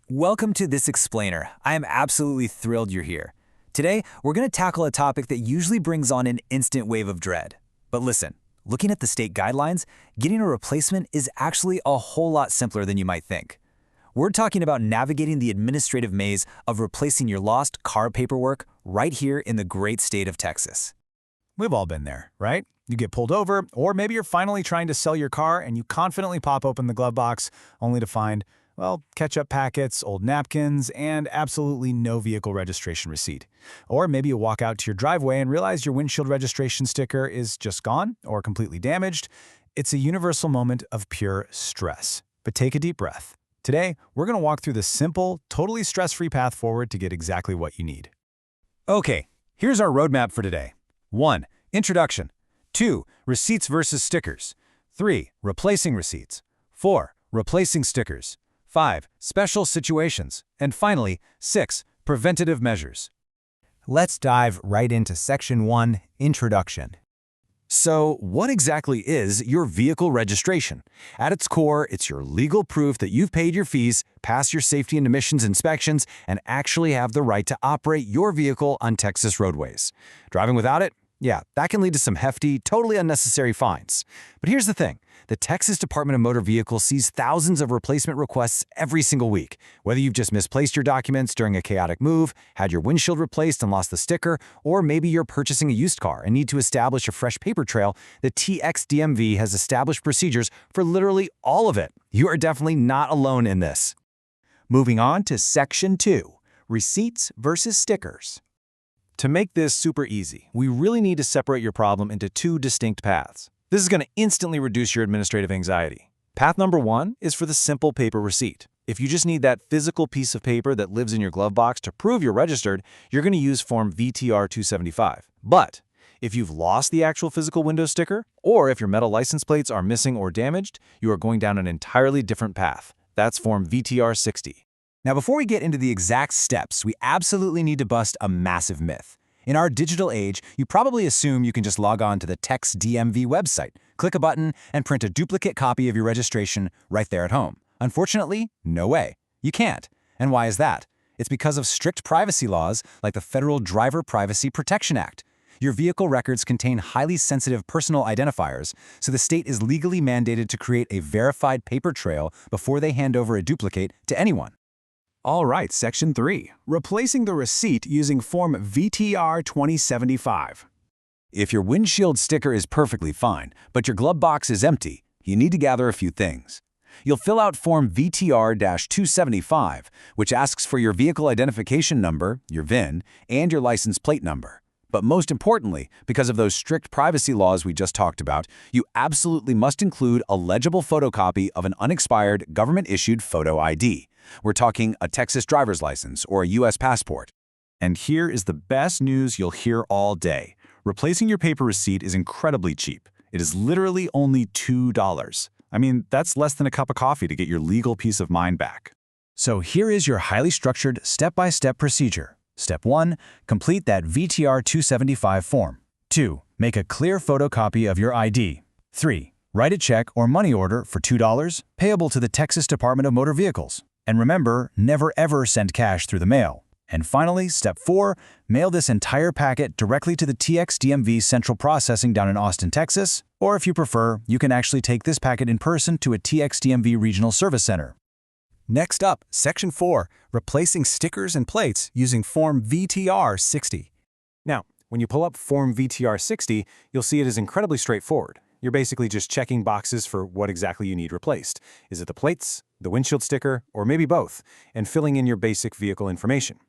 Welcome to This Explainer. I am absolutely thrilled you're here. Today, we're going to tackle a topic that usually brings on an instant wave of dread. But listen, looking at the state guidelines, getting a replacement is actually a whole lot simpler than you might think. We're talking about navigating the administrative maze of replacing your lost car paperwork right here in the great state of Texas. We've all been there, right? You get pulled over, or maybe you're finally trying to sell your car and you confidently pop open the glove box only to find, well, ketchup packets, old napkins, and absolutely no vehicle registration receipt. Or maybe you walk out to your driveway and realize your windshield registration sticker is just gone or completely damaged. It's a universal moment of pure stress. But take a deep breath. Today, we're going to walk through the simple, totally stress-free path forward to get exactly what you need. Okay, here's our roadmap for today. 1. Introduction. 2. Receipts versus stickers. 3. Replacing receipts. 4. Replacing stickers. 5. Special situations. And finally, 6. Preventative measures. Let's dive right into Section 1, Introduction. So, what exactly is your vehicle registration? At its core, it's your legal proof that you've paid your fees, passed your safety and emissions inspections, and actually have the right to operate your vehicle on Texas roadways. Driving without it? Yeah, that can lead to some hefty, totally unnecessary fines. But here's the thing. The Texas Department of Motor Vehicles sees thousands of replacement requests every single week. Whether you've just misplaced your documents during a chaotic move, had your windshield replaced and lost the sticker, or maybe you're purchasing a used car and need to establish a fresh paper trail, the TXDMV has established procedures for literally all of it. You are definitely not alone in this. Moving on to Section 2, Receipts versus Stickers. To make this super easy, we really need to separate your problem into two distinct paths. This is going to instantly reduce your administrative anxiety. Path number 1 is for the simple paper receipt. If you just need that physical piece of paper that lives in your glove box to prove you're registered, you're going to use Form VTR 275. But if you've lost the actual physical window sticker, or if your metal license plates are missing or damaged, you are going down an entirely different path. That's Form VTR 60. Now, before we get into the exact steps, we absolutely need to bust a massive myth. In our digital age, you probably assume you can just log on to the TextDMV website, click a button, and print a duplicate copy of your registration right there at home. Unfortunately, no way. You can't. And why is that? It's because of strict privacy laws like the Federal Driver Privacy Protection Act. Your vehicle records contain highly sensitive personal identifiers, so the state is legally mandated to create a verified paper trail before they hand over a duplicate to anyone. All right, Section 3, Replacing the receipt using Form VTR 2075. If your windshield sticker is perfectly fine, but your glove box is empty, you need to gather a few things. You'll fill out Form VTR-275, which asks for your vehicle identification number, your VIN, and your license plate number. But most importantly, because of those strict privacy laws we just talked about, you absolutely must include a legible photocopy of an unexpired, government-issued photo ID. We're talking a Texas driver's license or a U.S. passport. And here is the best news you'll hear all day. Replacing your paper receipt is incredibly cheap. It is literally only $2. I mean, that's less than a cup of coffee to get your legal peace of mind back. So here is your highly structured step-by-step procedure. Step 1. Complete that VTR 275 form. 2. Make a clear photocopy of your ID. 3. Write a check or money order for $2 payable to the Texas Department of Motor Vehicles. And remember, never ever send cash through the mail. And finally, Step 4. Mail this entire packet directly to the TXDMV Central Processing down in Austin, Texas. Or if you prefer, you can actually take this packet in person to a TXDMV Regional Service Center. Next up, Section 4, Replacing Stickers and Plates using Form VTR 60. Now, when you pull up Form VTR 60, you'll see it is incredibly straightforward. You're basically just checking boxes for what exactly you need replaced. Is it the plates, the windshield sticker, or maybe both, and filling in your basic vehicle information.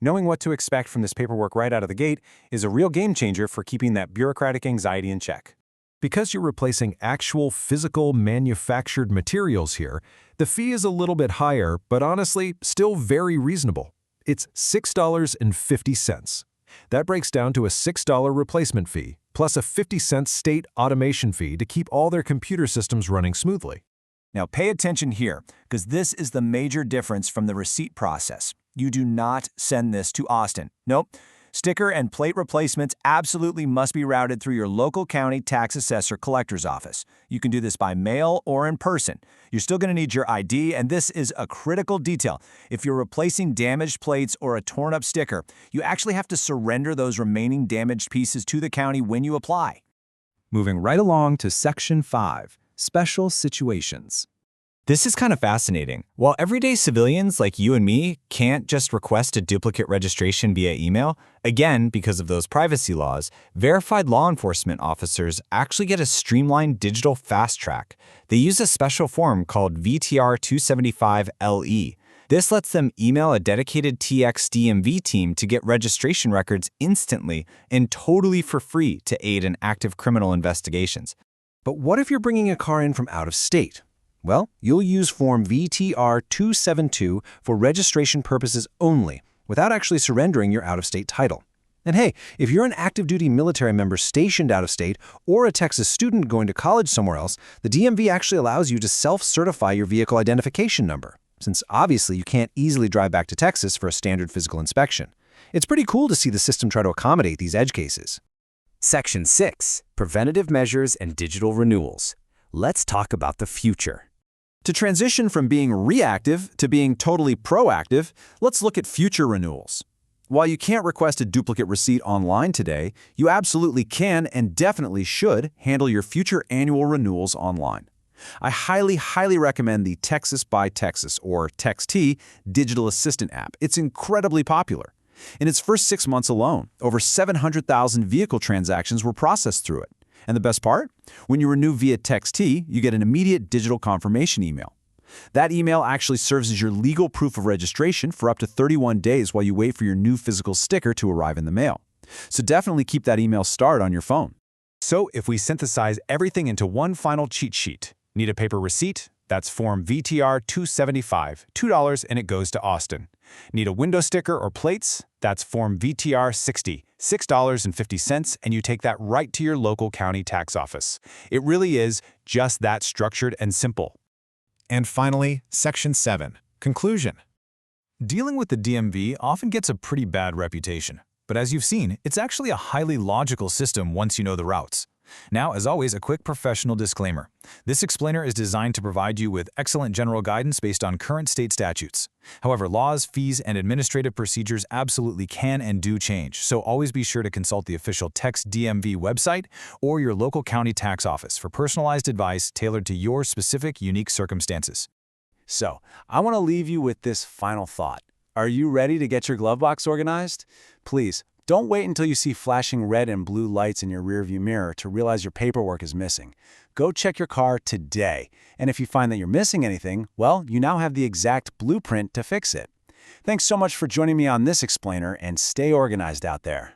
Knowing what to expect from this paperwork right out of the gate is a real game changer for keeping that bureaucratic anxiety in check. Because you're replacing actual physical manufactured materials here, the fee is a little bit higher, but honestly, still very reasonable. It's $6.50. That breaks down to a $6 replacement fee, plus a 50-cent state automation fee to keep all their computer systems running smoothly. Now pay attention here, because this is the major difference from the receipt process. You do not send this to Austin. Nope. Sticker and plate replacements absolutely must be routed through your local county tax assessor collector's office. You can do this by mail or in person. You're still going to need your ID, and this is a critical detail. If you're replacing damaged plates or a torn-up sticker, you actually have to surrender those remaining damaged pieces to the county when you apply. Moving right along to Section 5, Special Situations. This is kind of fascinating. While everyday civilians like you and me can't just request a duplicate registration via email, again, because of those privacy laws, verified law enforcement officers actually get a streamlined digital fast track. They use a special form called VTR 275LE. This lets them email a dedicated TX DMV team to get registration records instantly and totally for free to aid in active criminal investigations. But what if you're bringing a car in from out of state? Well, you'll use Form VTR 272 for registration purposes only, without actually surrendering your out-of-state title. And hey, if you're an active-duty military member stationed out of state or a Texas student going to college somewhere else, the DMV actually allows you to self-certify your vehicle identification number, since obviously you can't easily drive back to Texas for a standard physical inspection. It's pretty cool to see the system try to accommodate these edge cases. Section 6. Preventative Measures and Digital Renewals. Let's talk about the future. To transition from being reactive to being totally proactive, let's look at future renewals. While you can't request a duplicate receipt online today, you absolutely can and definitely should handle your future annual renewals online. I highly recommend the Texas by Texas, or TexT, digital assistant app. It's incredibly popular. In its first 6 months alone, over 700,000 vehicle transactions were processed through it. And the best part? When you renew via TexT, you get an immediate digital confirmation email. That email actually serves as your legal proof of registration for up to 31 days while you wait for your new physical sticker to arrive in the mail. So definitely keep that email starred on your phone. So if we synthesize everything into one final cheat sheet, need a paper receipt? That's Form VTR 275, $2, and it goes to Austin. Need a window sticker or plates? That's Form VTR 60, $6.50, and you take that right to your local county tax office. It really is just that structured and simple. And finally, Section 7, Conclusion. Dealing with the DMV often gets a pretty bad reputation, but as you've seen, it's actually a highly logical system once you know the routes. Now, as always, a quick professional disclaimer. This explainer is designed to provide you with excellent general guidance based on current state statutes. However, laws, fees, and administrative procedures absolutely can and do change, so always be sure to consult the official Text DMV website or your local county tax office for personalized advice tailored to your specific unique circumstances. So, I want to leave you with this final thought. Are you ready to get your glove box organized? Please, don't wait until you see flashing red and blue lights in your rearview mirror to realize your paperwork is missing. Go check your car today. And if you find that you're missing anything, well, you now have the exact blueprint to fix it. Thanks so much for joining me on this explainer, and stay organized out there.